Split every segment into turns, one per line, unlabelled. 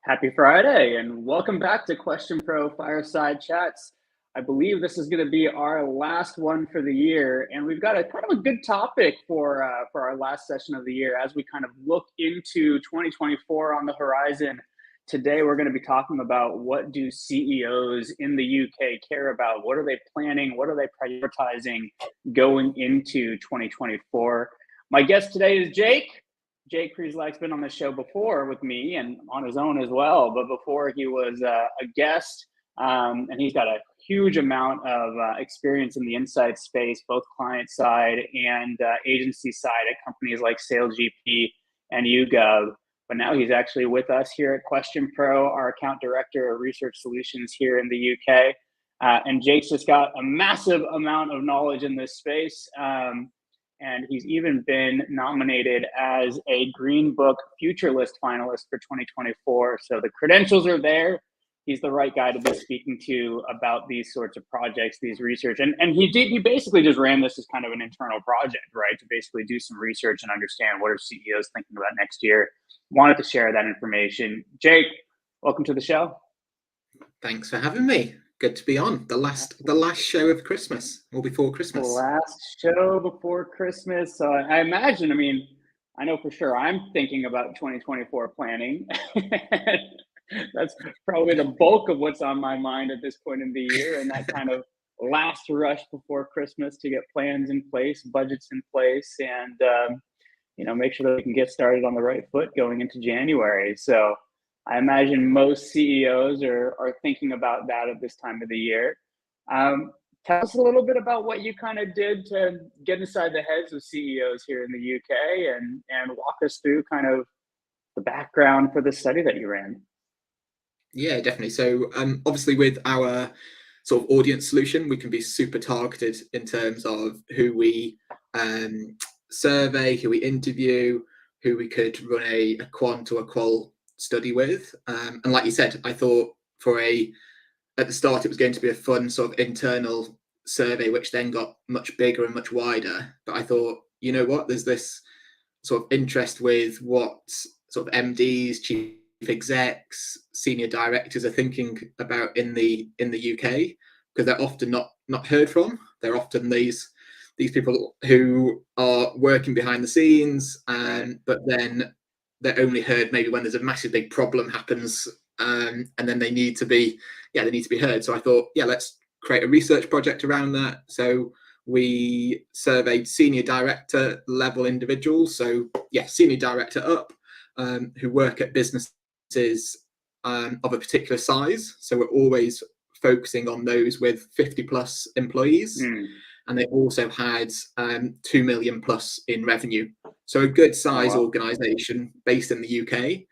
Happy Friday and welcome back to Question Pro Fireside Chats. I believe this is going to be our last one for the year, and we've got a kind of a good topic for our last session of the year as we kind of look into 2024 on the horizon. Today, we're going to be talking about what do CEOs in the UK care about? What are they planning? What are they prioritizing going into 2024? My guest today is Jake. Jake Prieslak's been on the show before with me and on his own as well, but before he was a guest, and he's got a huge amount of experience in the insight space, both client side and agency side at companies like SalesGP and YouGov. But now he's actually with us here at Question Pro, our account director of research solutions here in the UK. And Jake's just got a massive amount of knowledge in this space. And he's even been nominated as a Green Book Future List finalist for 2024. So the credentials are there. He's the right guy to be speaking to about these sorts of projects, these research. And he basically just ran this as kind of an internal project, right? To basically do some research and understand what are CEOs thinking about next year. Wanted to share that information. Jake, welcome to the show.
Thanks for having me. Good to be on the last show of Christmas or before Christmas.
The last show before Christmas. So I imagine, I know for sure I'm thinking about 2024 planning. That's probably the bulk of what's on my mind at this point in the year, and that kind of last rush before Christmas to get plans in place, budgets in place, and make sure that we can get started on the right foot going into January. So I imagine most CEOs are thinking about that at this time of the year. Tell us a little bit about what you kind of did to get inside the heads of CEOs here in the UK and walk us through kind of the background for the study that you ran.
Yeah, definitely. So obviously with our sort of audience solution, we can be super targeted in terms of who we survey, who we interview, who we could run a quant or a qual study with. And like you said, I thought at the start it was going to be a fun sort of internal survey, which then got much bigger and much wider. But I thought, you know what, there's this sort of interest with what sort of MDs, chief execs, senior directors are thinking about in the UK, because they're often not heard from. They're often these people who are working behind the scenes, but then they're only heard maybe when there's a massive big problem happens, and then they need to be heard. So I thought, let's create a research project around that. So we surveyed senior director level individuals, so senior director up, who work at businesses of a particular size. So we're always focusing on those with 50 plus employees. And they also had 2 million plus in revenue. So a good size organization based in the UK,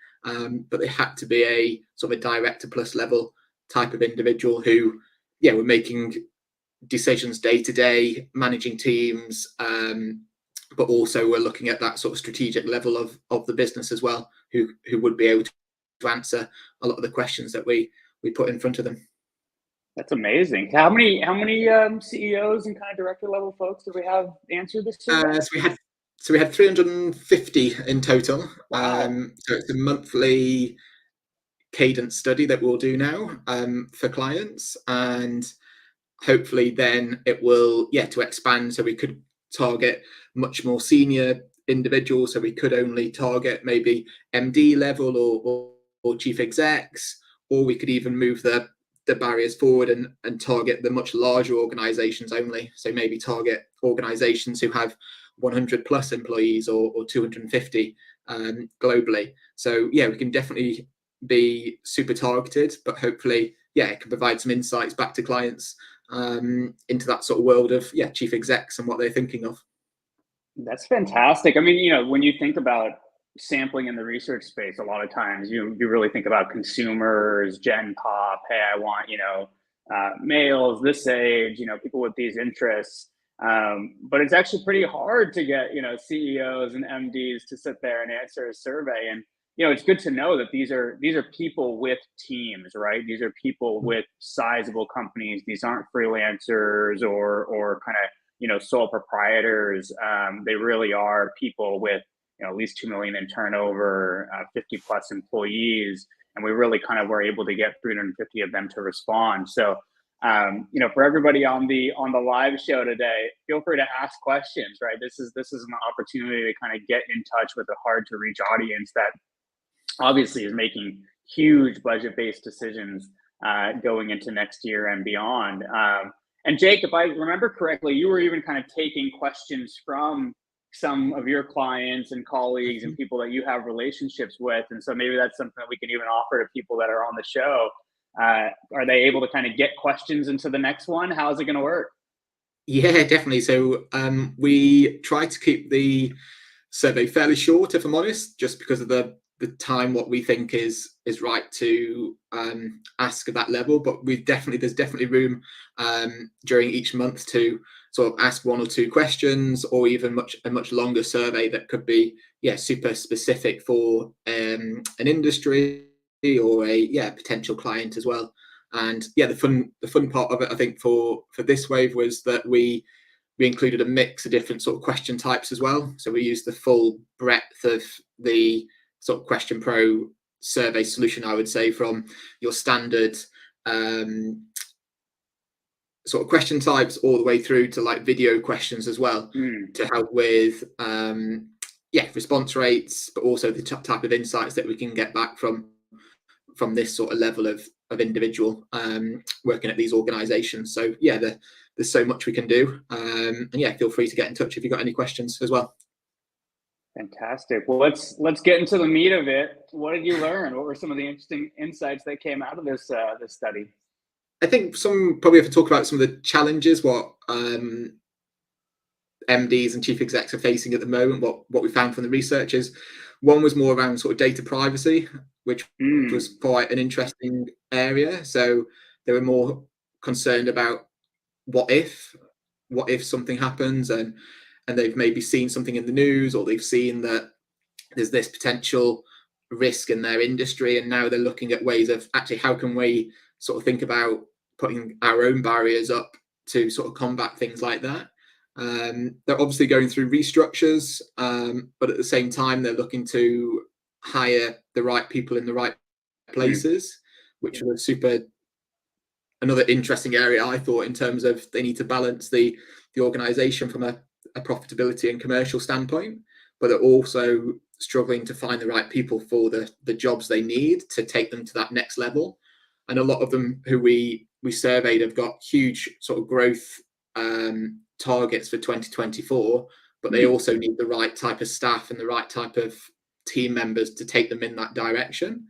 but they had to be a sort of a director plus level type of individual who, were making decisions day to day, managing teams, but also we're looking at that sort of strategic level of the business as well, who would be able to answer a lot of the questions that we put in front of them.
That's amazing. How many CEOs and kind of director level folks do we have answer this survey?
So we had 350 in total.
Wow.
So it's a monthly cadence study that we'll do now for clients, and hopefully then it will to expand, so we could target much more senior individuals. So we could only target maybe MD level or chief execs, or we could even move the barriers forward and target the much larger organizations only. So maybe target organizations who have 100 plus employees or 250 globally. So we can definitely be super targeted, but hopefully it can provide some insights back to clients into that sort of world of chief execs and what they're thinking of.
That's fantastic. When you think about sampling in the research space, a lot of times you really think about consumers, Gen Pop. Hey, I want males this age, people with these interests. But it's actually pretty hard to get CEOs and MDs to sit there and answer a survey. And it's good to know that these are people with teams, right? These are people with sizable companies. These aren't freelancers or kind of sole proprietors. They really are people with at least 2 million in turnover, 50 plus employees. and we really kind of were able to get 350 of them to respond. So for everybody on the live show today, feel free to ask questions. Right, this is an opportunity to kind of get in touch with a hard to reach audience that obviously is making huge budget-based decisions going into next year and beyond. And Jake, if I remember correctly, you were even kind of taking questions from some of your clients and colleagues and people that you have relationships with. And so maybe that's something that we can even offer to people that are on the show. Are they able to kind of get questions into the next one? How's it going to work?
Yeah, definitely. So we try to keep the survey fairly short, if I'm honest, just because of the time what we think is right to ask at that level. But there's definitely room during each month to sort of ask one or two questions, or even a much longer survey that could be super specific for an industry or a potential client as well. And the fun part of it, I think, for this wave was that we included a mix of different sort of question types as well. So we used the full breadth of the sort of Question Pro survey solution, I would say, from your standard sort of question types all the way through to like video questions as well, to help with response rates, but also the type of insights that we can get back from this sort of level of individual working at these organizations. So there's so much we can do, and feel free to get in touch if you've got any questions as well.
Fantastic. Well, let's get into the meat of it. What did you learn? What were some of the interesting insights that came out of this study?
I think probably have to talk about some of the challenges what MDs and chief execs are facing at the moment. What we found from the research is one was more around sort of data privacy, which was quite an interesting area. So they were more concerned about what if something happens, and they've maybe seen something in the news, or they've seen that there's this potential risk in their industry, and now they're looking at ways of actually how can we sort of think about putting our own barriers up to sort of combat things like that. They're obviously going through restructures, but at the same time they're looking to hire the right people in the right places, which was another interesting area, I thought, in terms of they need to balance the organization from a profitability and commercial standpoint, but they're also struggling to find the right people for the jobs they need to take them to that next level. And a lot of them who we surveyed have got huge sort of growth targets for 2024, but they also need the right type of staff and the right type of team members to take them in that direction.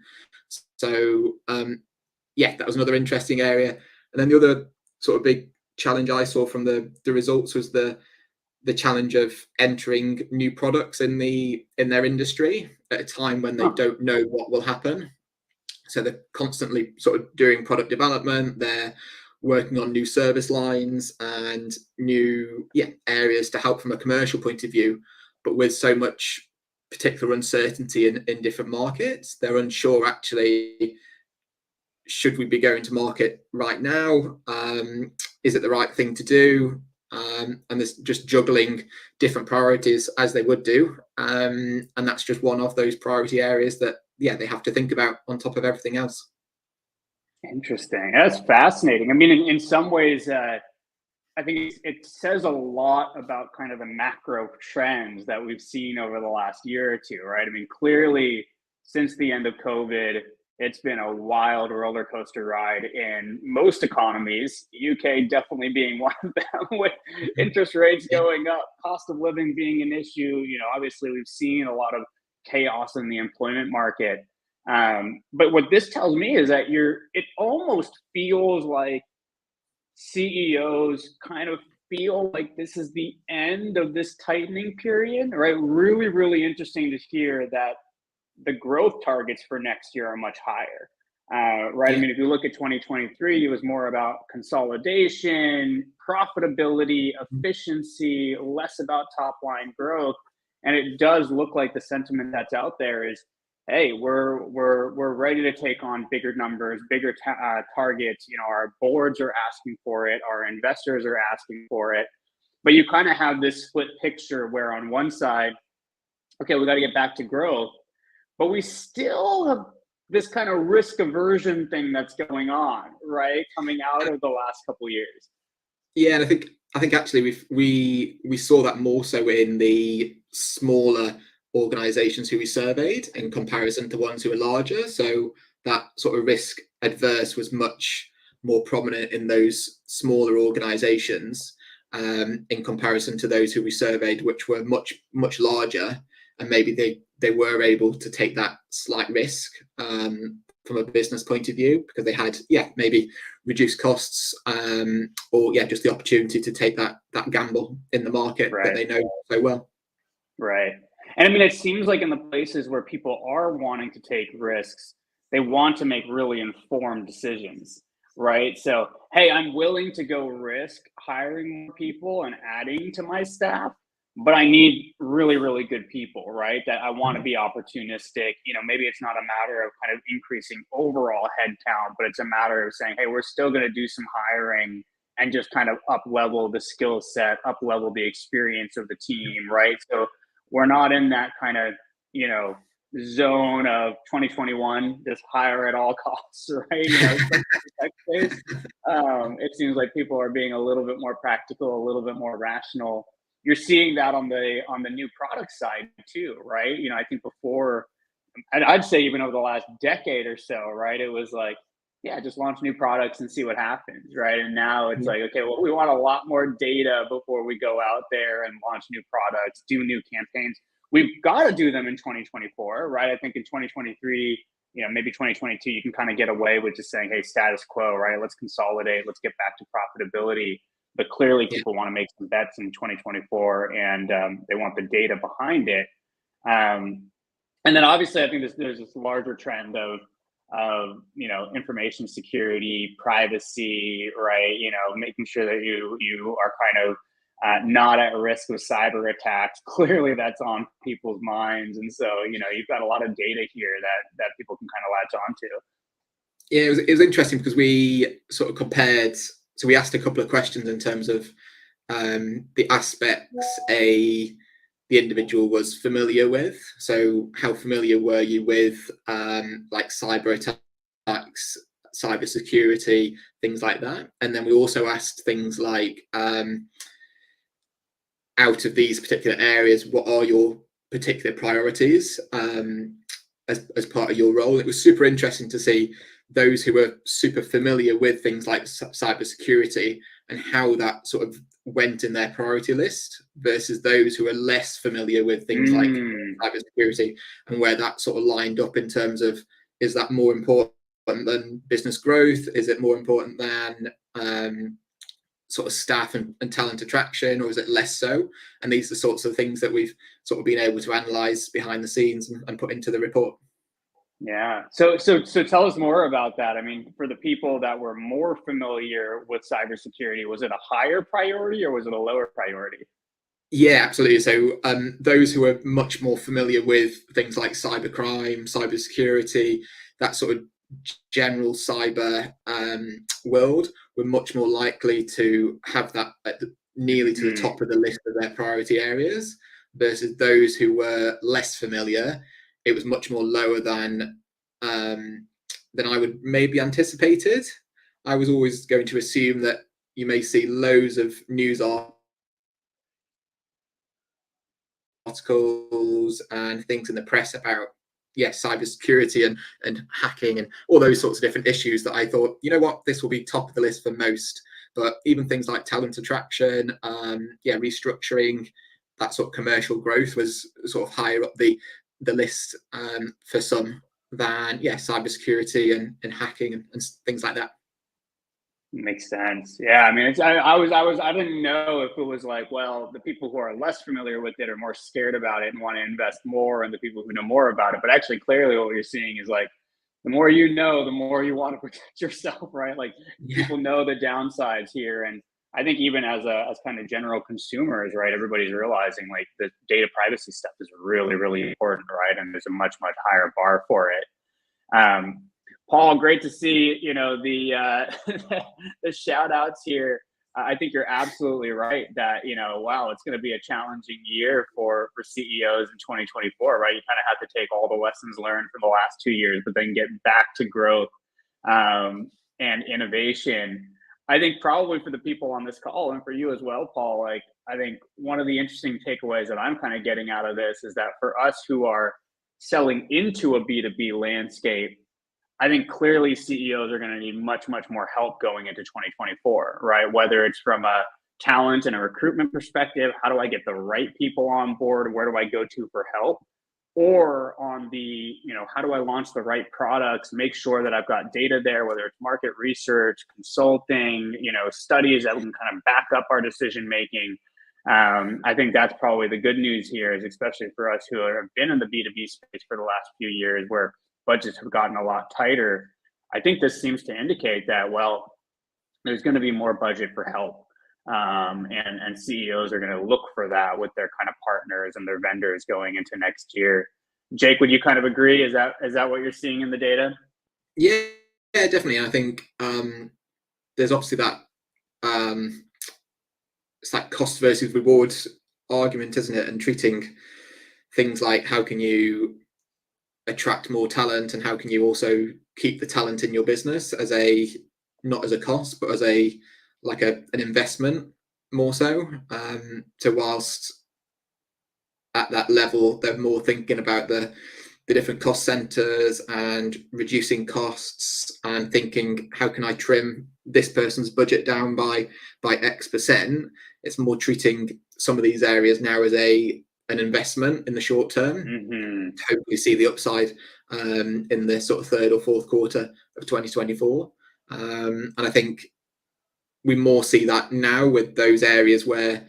So that was another interesting area. And then the other sort of big challenge I saw from the results was the challenge of entering new products in their industry at a time when they don't know what will happen. So they're constantly sort of doing product development, they're working on new service lines and new areas to help from a commercial point of view, but with so much particular uncertainty in different markets, they're unsure actually, should we be going to market right now? Is it the right thing to do? And there's just juggling different priorities as they would do. And that's just one of those priority areas that, they have to think about on top of everything else.
Interesting. That's fascinating. I mean, in some ways, I think it says a lot about kind of the macro trends that we've seen over the last year or two, right? I mean, clearly, since the end of COVID, it's been a wild roller coaster ride in most economies, UK definitely being one of them, with interest rates going up, cost of living being an issue. Obviously, we've seen a lot of chaos in the employment market. But what this tells me is that it almost feels like CEOs kind of feel like this is the end of this tightening period, right? Really, really interesting to hear that the growth targets for next year are much higher, right? I mean, if you look at 2023, it was more about consolidation, profitability, efficiency, less about top line growth. And it does look like the sentiment that's out there is, hey, we're ready to take on bigger numbers, bigger targets. Our boards are asking for it, our investors are asking for it. But you kind of have this split picture where on one side, okay, we got to get back to growth, but we still have this kind of risk aversion thing that's going on, right? Coming out of the last couple of years.
Yeah, and I think actually we saw that more so in the smaller organizations who we surveyed in comparison to ones who were larger. So that sort of risk adverse was much more prominent in those smaller organizations in comparison to those who we surveyed, which were much larger, and maybe they were able to take that slight risk from a business point of view because they had maybe reduced costs or just the opportunity to take that gamble in the market that they know so well.
Right. And I mean, it seems like in the places where people are wanting to take risks, they want to make really informed decisions, right? So, hey, I'm willing to go risk hiring more people and adding to my staff, but I need really, really good people, right? That I want to be opportunistic. Maybe it's not a matter of kind of increasing overall headcount, but it's a matter of saying, hey, we're still going to do some hiring and just kind of up level the skill set, up level the experience of the team, right? So we're not in that kind of, zone of 2021, just hire at all costs, right? It seems like people are being a little bit more practical, a little bit more rational. You're seeing that on the new product side too, right? I think before, and I'd say even over the last decade or so, right? It was like, yeah, just launch new products and see what happens, right? And now it's like, okay, well, we want a lot more data before we go out there and launch new products, do new campaigns. We've got to do them in 2024, right? I think in 2023, maybe 2022, you can kind of get away with just saying, hey, status quo, right? Let's consolidate, let's get back to profitability. But clearly people want to make some bets in 2024 and they want the data behind it. And then obviously I think there's this larger trend of information security, privacy, right? Making sure that you are kind of not at risk of cyber attacks. Clearly that's on people's minds. And so, you've got a lot of data here that people can kind of latch onto.
Yeah, it was interesting because we sort of compared, so we asked a couple of questions in terms of the aspects the individual was familiar with. So how familiar were you with like cyber attacks, cyber security, things like that? And then we also asked things like out of these particular areas, what are your particular priorities as part of your role? It was super interesting to see those who were super familiar with things like cybersecurity and how that sort of went in their priority list versus those who are less familiar with things like cybersecurity, and where that sort of lined up in terms of, is that more important than business growth? Is it more important than sort of staff and talent attraction, or is it less so? And these are sorts of things that we've sort of been able to analyze behind the scenes and put into the report.
Yeah. So tell us more about that. I mean, for the people that were more familiar with cybersecurity, was it a higher priority or was it a lower priority?
Yeah, absolutely. So those who are much more familiar with things like cybercrime, cybersecurity, that sort of general cyber world, were much more likely to have that nearly to the top of the list of their priority areas, versus those who were less familiar. It was much more lower than I would maybe anticipated. I was always going to assume that you may see loads of news articles and things in the press about cybersecurity and hacking and all those sorts of different issues, that I thought, you know what, this will be top of the list for most. But even things like talent attraction, restructuring, that sort of commercial growth was sort of higher up the list for some than cybersecurity and hacking and things like that.
Makes sense. Yeah, I mean, I didn't know if it was like, well, the people who are less familiar with it are more scared about it and want to invest more, and the people who know more about it. But actually, clearly, what you're seeing is like, the more you know, the more you want to protect yourself, right? Like people know the downsides here, and I think even as kind of general consumers, right, everybody's realizing like the data privacy stuff is really, really important, right? And there's a much higher bar for it. Paul, great to see, the the shout outs here. I think you're absolutely right that, wow, it's going to be a challenging year for CEOs in 2024, right? You kind of have to take all the lessons learned from the last 2 years, but then get back to growth and innovation. I think probably for the people on this call and for you as well, Paul, like I think one of the interesting takeaways that I'm kind of getting out of this is that for us who are selling into a B2B landscape, I think clearly CEOs are going to need much, much more help going into 2024, right? Whether it's from a talent and a recruitment perspective, how do I get the right people on board? Where do I go to for help? Or on the, how do I launch the right products, make sure that I've got data there, whether it's market research, consulting, studies that can kind of back up our decision making. I think that's probably the good news here, is especially for us who have been in the B2B space for the last few years where budgets have gotten a lot tighter. I think this seems to indicate that, well, there's going to be more budget for help. And CEOs are going to look for that with their kind of partners and their vendors going into next year. Jake, would you kind of agree? Is that what you're seeing in the data?
Yeah, definitely. I think there's obviously that it's like cost versus reward argument, isn't it? And treating things like how can you attract more talent and how can you also keep the talent in your business as not as a cost, but as an investment more so. So whilst at that level, they're more thinking about the different cost centers and reducing costs and thinking, how can I trim this person's budget down by X%? It's more treating some of these areas now as an investment in the short term.
Mm-hmm.
Hopefully see the upside in the sort of third or fourth quarter of 2024. And I think we more see that now with those areas where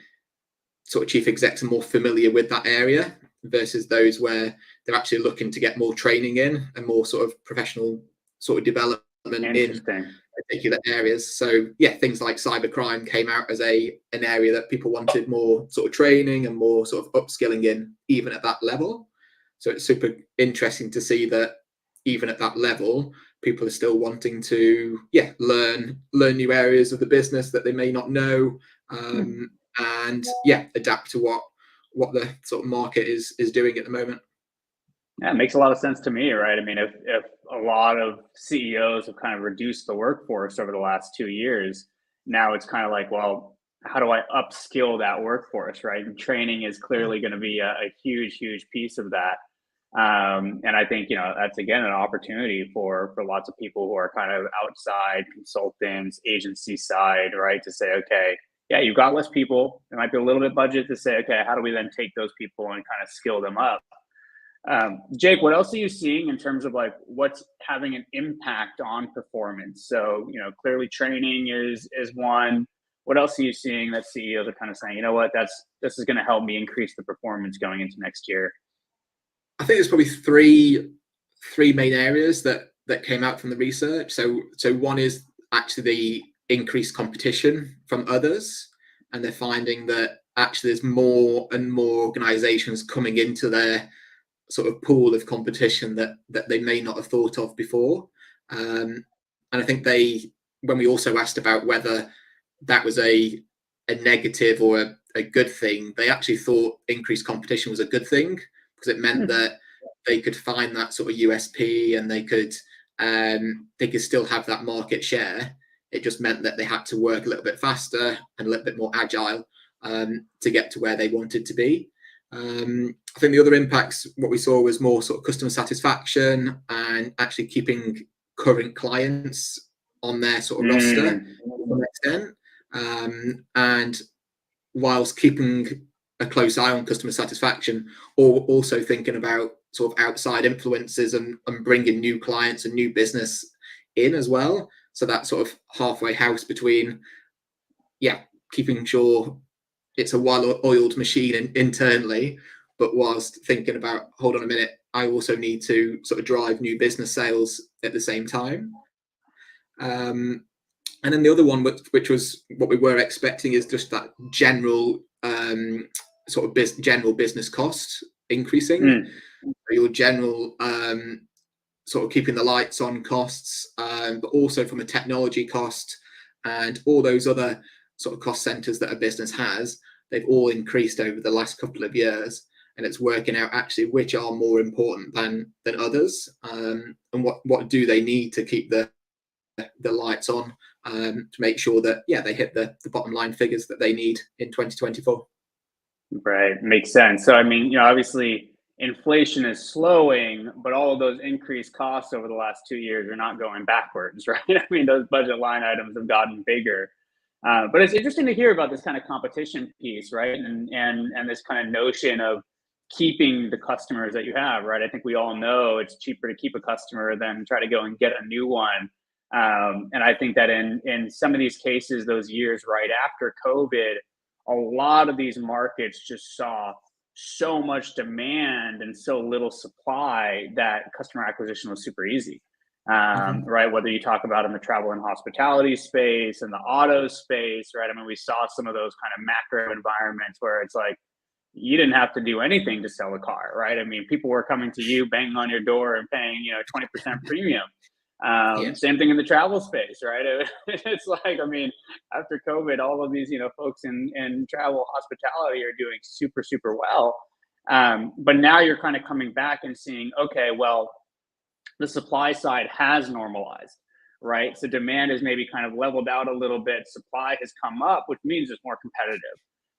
sort of chief execs are more familiar with that area versus those where they're actually looking to get more training in and more sort of professional sort of development in particular areas. So yeah, things like cybercrime came out as an area that people wanted more sort of training and more sort of upskilling in, even at that level. So it's super interesting to see that even at that level, people are still wanting to learn new areas of the business that they may not know, and adapt to what the sort of market is doing at the moment.
Yeah, it makes a lot of sense to me, right? I mean, if a lot of CEOs have kind of reduced the workforce over the last 2 years, now it's kind of like, well, how do I upskill that workforce, right? And training is clearly going to be a huge, huge piece of that. And I think, that's again an opportunity for lots of people who are kind of outside consultants, agency side, right? To say, okay, yeah, you've got less people. There might be a little bit budget to say, okay, how do we then take those people and kind of skill them up? Jake, what else are you seeing in terms of like what's having an impact on performance? So, clearly training is one. What else are you seeing that CEOs are kind of saying, you know what, this is going to help me increase the performance going into next year?
I think there's probably three main areas that came out from the research. So one is actually the increased competition from others, and they're finding that actually there's more and more organizations coming into their sort of pool of competition that they may not have thought of before. And I think when we also asked about whether that was a negative or a good thing, they actually thought increased competition was a good thing, because it meant that they could find that sort of USP and they could still have that market share. It just meant that they had to work a little bit faster and a little bit more agile to get to where they wanted to be. I think the other impacts, what we saw was more sort of customer satisfaction and actually keeping current clients on their sort of roster to some extent. And whilst keeping a close eye on customer satisfaction, or also thinking about sort of outside influences and bringing new clients and new business in as well. So that sort of halfway house between, keeping sure it's a well-oiled machine internally, but whilst thinking about, hold on a minute, I also need to sort of drive new business sales at the same time. And then the other one, which was what we were expecting, is just that general sort of general business cost increasing. Your general sort of keeping the lights on costs, but also from a technology cost and all those other sort of cost centers that a business has, they've all increased over the last couple of years, and it's working out actually which are more important than others, and what do they need to keep the lights on, to make sure that they hit the bottom line figures that they need in 2024.
Right, makes sense. So I mean, obviously inflation is slowing, but all of those increased costs over the last 2 years are not going backwards, right? I mean, those budget line items have gotten bigger. But it's interesting to hear about this kind of competition piece, right? And this kind of notion of keeping the customers that you have, right? I think we all know it's cheaper to keep a customer than try to go and get a new one. And I think that in some of these cases, those years right after COVID, a lot of these markets just saw so much demand and so little supply that customer acquisition was super easy. Right? Whether you talk about in the travel and hospitality space and the auto space, right? I mean, we saw some of those kind of macro environments where it's like you didn't have to do anything to sell a car, right? I mean, people were coming to you, banging on your door and paying, 20% premium. Same thing in the travel space, right? It's like, I mean, after COVID, all of these, folks in travel hospitality are doing super, super well. But now you're kind of coming back and seeing, okay, well, the supply side has normalized, right? So demand is maybe kind of leveled out a little bit. Supply has come up, which means it's more competitive.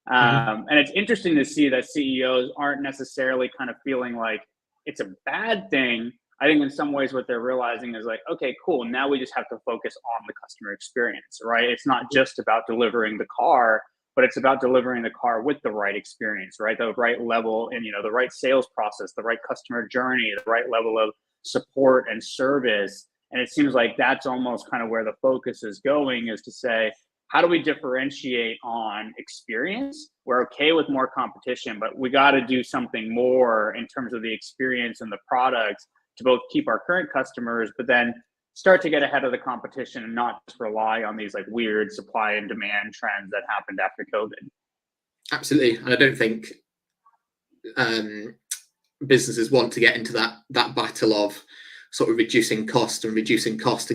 And it's interesting to see that CEOs aren't necessarily kind of feeling like it's a bad thing. I think in some ways what they're realizing is like, okay, cool. Now we just have to focus on the customer experience, right? It's not just about delivering the car, but it's about delivering the car with the right experience, right? The right level and, the right sales process, the right customer journey, the right level of support and service. And it seems like that's almost kind of where the focus is going, is to say, how do we differentiate on experience? We're okay with more competition, but we got to do something more in terms of the experience and the products to both keep our current customers, but then start to get ahead of the competition and not just rely on these like weird supply and demand trends that happened after COVID.
Absolutely. And I don't think businesses want to get into that battle of sort of reducing cost and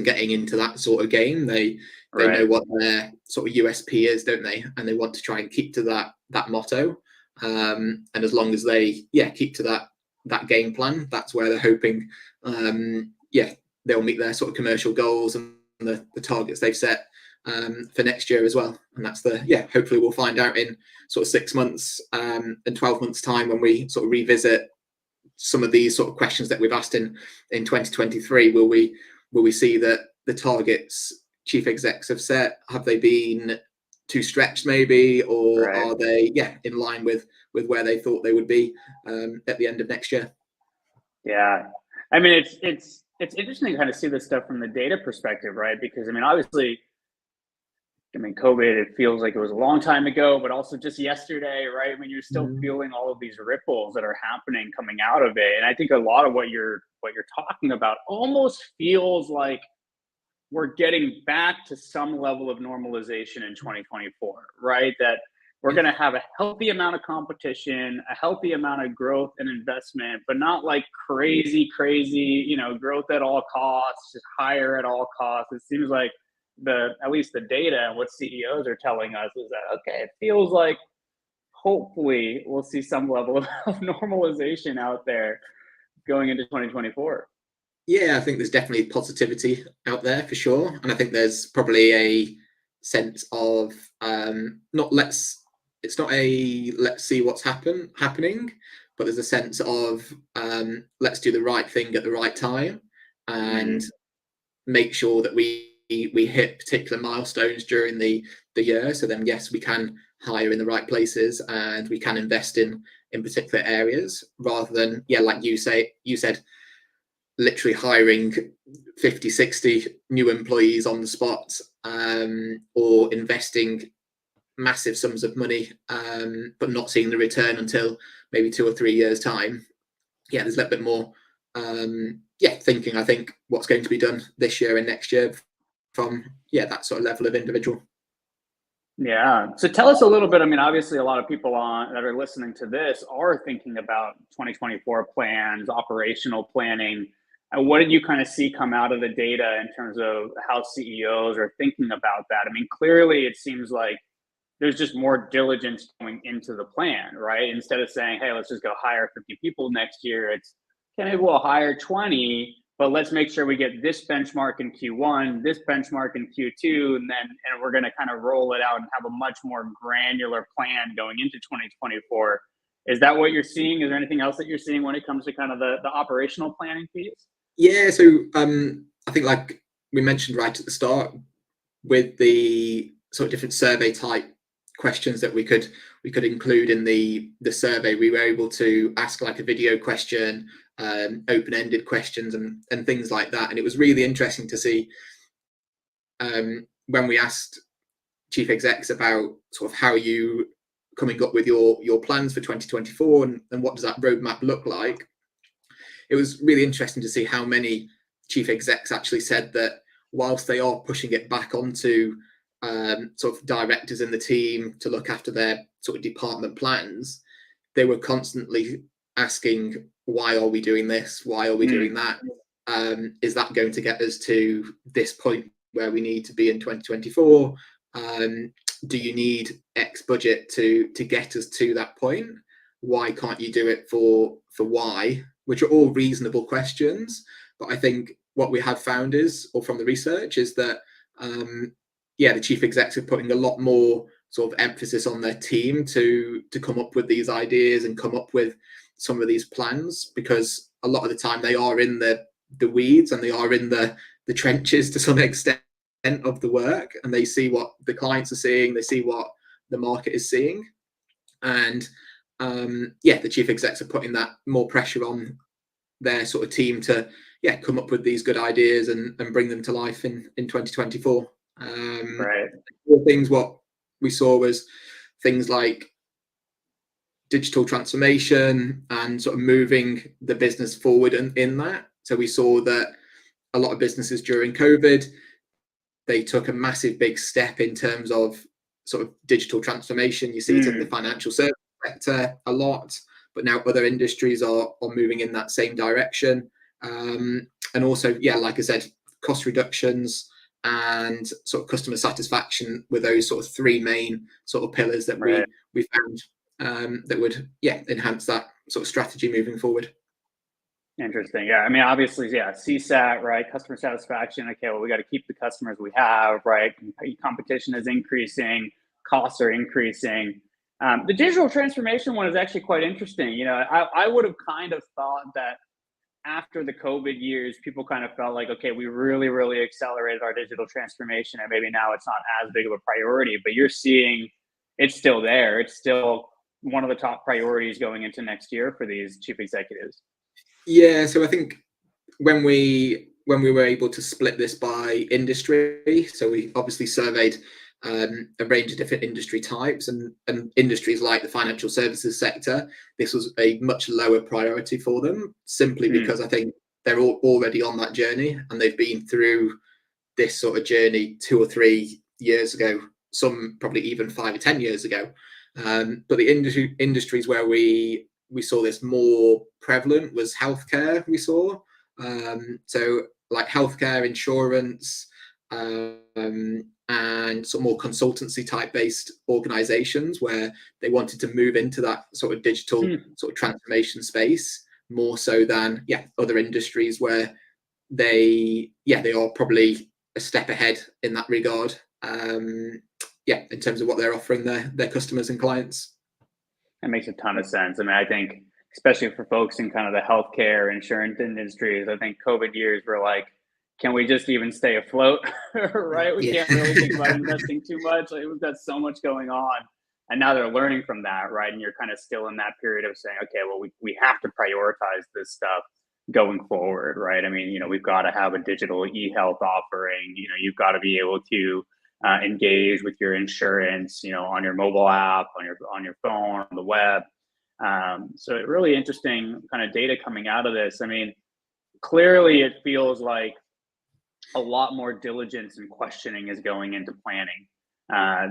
getting into that sort of game. They know what their sort of USP is, don't they? And they want to try and keep to that motto. And as long as they keep to that game plan, that's where they're hoping they'll meet their sort of commercial goals and the targets they've set for next year as well. And that's hopefully we'll find out in sort of 6 months and 12 months time when we sort of revisit some of these sort of questions that we've asked in 2023. Will we see that the targets chief execs have set, have they been too stretched maybe, or are they in line with where they thought they would be at the end of next year?
Yeah, I mean, it's interesting to kind of see this stuff from the data perspective, right? Because I mean, obviously, COVID, it feels like it was a long time ago, but also just yesterday, right? I mean, you're still feeling all of these ripples that are happening coming out of it. And I think a lot of what you're talking about almost feels like we're getting back to some level of normalization in 2024, right? That we're going to have a healthy amount of competition, a healthy amount of growth and investment, but not like crazy, growth at all costs, just hire at all costs. It seems like at least the data and what CEOs are telling us is that, okay, it feels like hopefully we'll see some level of normalization out there going into 2024.
Yeah, I think there's definitely positivity out there for sure. And I think there's probably a sense of let's see what's happening, but there's a sense of let's do the right thing at the right time and make sure that we hit particular milestones during the year. So then, yes, we can hire in the right places and we can invest in particular areas, rather than, like you said, literally hiring 50, 60 new employees on the spot, or investing massive sums of money, but not seeing the return until maybe 2 or 3 years time. There's a little bit more thinking, I think, what's going to be done this year and next year from that sort of level of individual.
Yeah. So tell us a little bit. I mean, obviously, a lot of people that are listening to this are thinking about 2024 plans, operational planning. And what did you kind of see come out of the data in terms of how CEOs are thinking about that? I mean, clearly, it seems like there's just more diligence going into the plan, right? Instead of saying, hey, let's just go hire 50 people next year, it's, okay, maybe we'll hire 20, but let's make sure we get this benchmark in Q1, this benchmark in Q2, and we're going to kind of roll it out and have a much more granular plan going into 2024. Is that what you're seeing? Is there anything else that you're seeing when it comes to kind of the operational planning piece?
Yeah, so I think like we mentioned right at the start, with the sort of different survey type questions that we could include in the survey, we were able to ask like a video question, open-ended questions and things like that. And it was really interesting to see when we asked chief execs about sort of how you coming up with your plans for 2024 and what does that roadmap look like. It was really interesting to see how many chief execs actually said that whilst they are pushing it back onto sort of directors in the team to look after their sort of department plans, they were constantly asking, why are we doing this? Why are we doing that? Is that going to get us to this point where we need to be in 2024? Do you need X budget to get us to that point? Why can't you do it for Y? Which are all reasonable questions. But I think what we have found is, or from the research, is that the chief execs are putting a lot more sort of emphasis on their team to come up with these ideas and come up with some of these plans, because a lot of the time they are in the weeds and they are in the trenches to some extent of the work, and they see what the clients are seeing, they see what the market is seeing, and the chief execs are putting that more pressure on their sort of team to come up with these good ideas and bring them to life in 2024.
Right.
Things what we saw was things like digital transformation and sort of moving the business forward in that. So we saw that a lot of businesses during COVID, they took a massive big step in terms of sort of digital transformation. You see it in the financial service sector a lot, but now other industries are moving in that same direction. And also, like I said, cost reductions and sort of customer satisfaction were those sort of three main sort of pillars that we found that would enhance that sort of strategy moving forward.
Interesting. Yeah. I mean, obviously, CSAT, right? Customer satisfaction. Okay. Well, we got to keep the customers we have, right? Competition is increasing, costs are increasing. The digital transformation one is actually quite interesting. You know, I would have kind of thought that after the COVID years, people kind of felt like, okay, we really, really accelerated our digital transformation, and maybe now it's not as big of a priority, but you're seeing it's still there. It's still one of the top priorities going into next year for these chief executives.
Yeah, so I think when we were able to split this by industry, so we obviously surveyed a range of different industry types, and industries like the financial services sector, this was a much lower priority for them, simply because I think they're all already on that journey and they've been through this sort of journey 2 or 3 years ago, some probably even 5 or 10 years ago. But the industries where we saw this more prevalent was healthcare. We saw so like healthcare, insurance, and sort of more consultancy type based organizations where they wanted to move into that sort of digital sort of transformation space more so than other industries where they are probably a step ahead in that regard, in terms of what they're offering their customers and clients.
That makes a ton of sense. I mean, I think especially for folks in kind of the healthcare insurance industries, I think COVID years were like, can we just even stay afloat? Right? We can't really think about investing too much. Like, we've got so much going on. And now they're learning from that, right? And you're kind of still in that period of saying, okay, well, we have to prioritize this stuff going forward, right? I mean, you know, we've got to have a digital e-health offering. You know, you've got to be able to engage with your insurance, you know, on your mobile app, on your phone, on the web. So really interesting kind of data coming out of this. I mean, clearly it feels like a lot more diligence and questioning is going into planning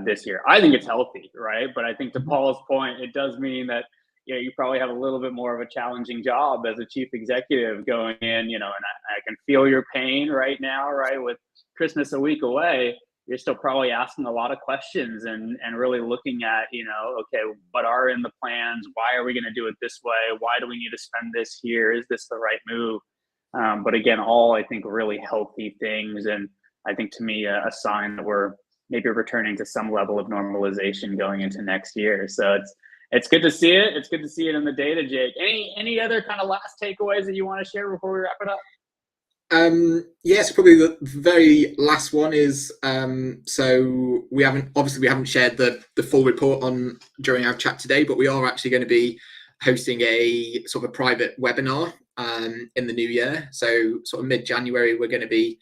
this year. I think it's healthy, right? But I think to Paul's point, it does mean that you probably have a little bit more of a challenging job as a chief executive going in, you know, and I can feel your pain right now, right? With Christmas a week away, you're still probably asking a lot of questions and really looking at, okay, what are in the plans? Why are we going to do it this way? Why do we need to spend this here? Is this the right move? But again, all I think really healthy things. And I think to me, a sign that we're maybe returning to some level of normalization going into next year. So it's good to see it. It's good to see it in the data, Jake. Any other kind of last takeaways that you want to share before we wrap it up?
Yes, probably the very last one is so we haven't shared the full report on during our chat today, but we are actually going to be hosting a sort of a private webinar in the new year. So sort of mid-January, we're going to be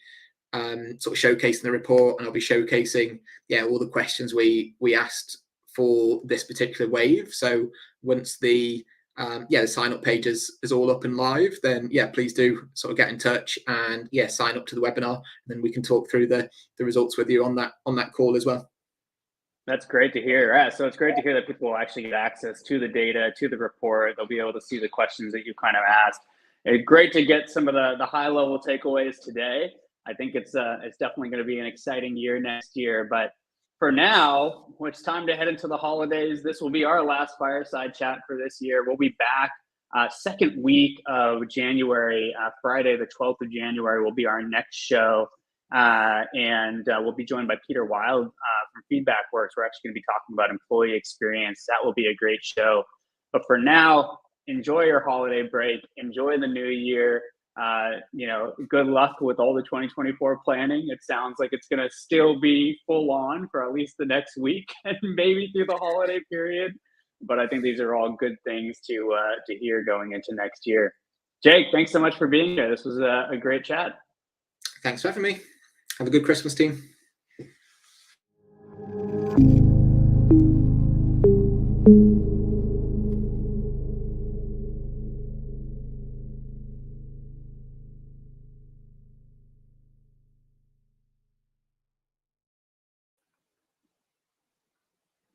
sort of showcasing the report, and I'll be showcasing all the questions we asked for this particular wave. So once the sign up page is all up and live, then please do sort of get in touch and sign up to the webinar, and then we can talk through the results with you on that call as well.
That's great to hear. Yeah, so it's great to hear that people will actually get access to the data, to the report. They'll be able to see the questions that you kind of asked. It's great to get some of the high level takeaways today. I think it's definitely going to be an exciting year next year. But for now, it's time to head into the holidays. This will be our last fireside chat for this year. We'll be back second week of January. Friday, the 12th of January, will be our next show. And we'll be joined by Peter Wild from FeedbackWorks. We're actually going to be talking about employee experience. That will be a great show. But for now, enjoy your holiday break. Enjoy the new year. Good luck with all the 2024 planning. It sounds like it's going to still be full on for at least the next week and maybe through the holiday period. But I think these are all good things to hear going into next year. Jake, thanks so much for being here. This was a great chat.
Thanks for having me. Have a good Christmas, team.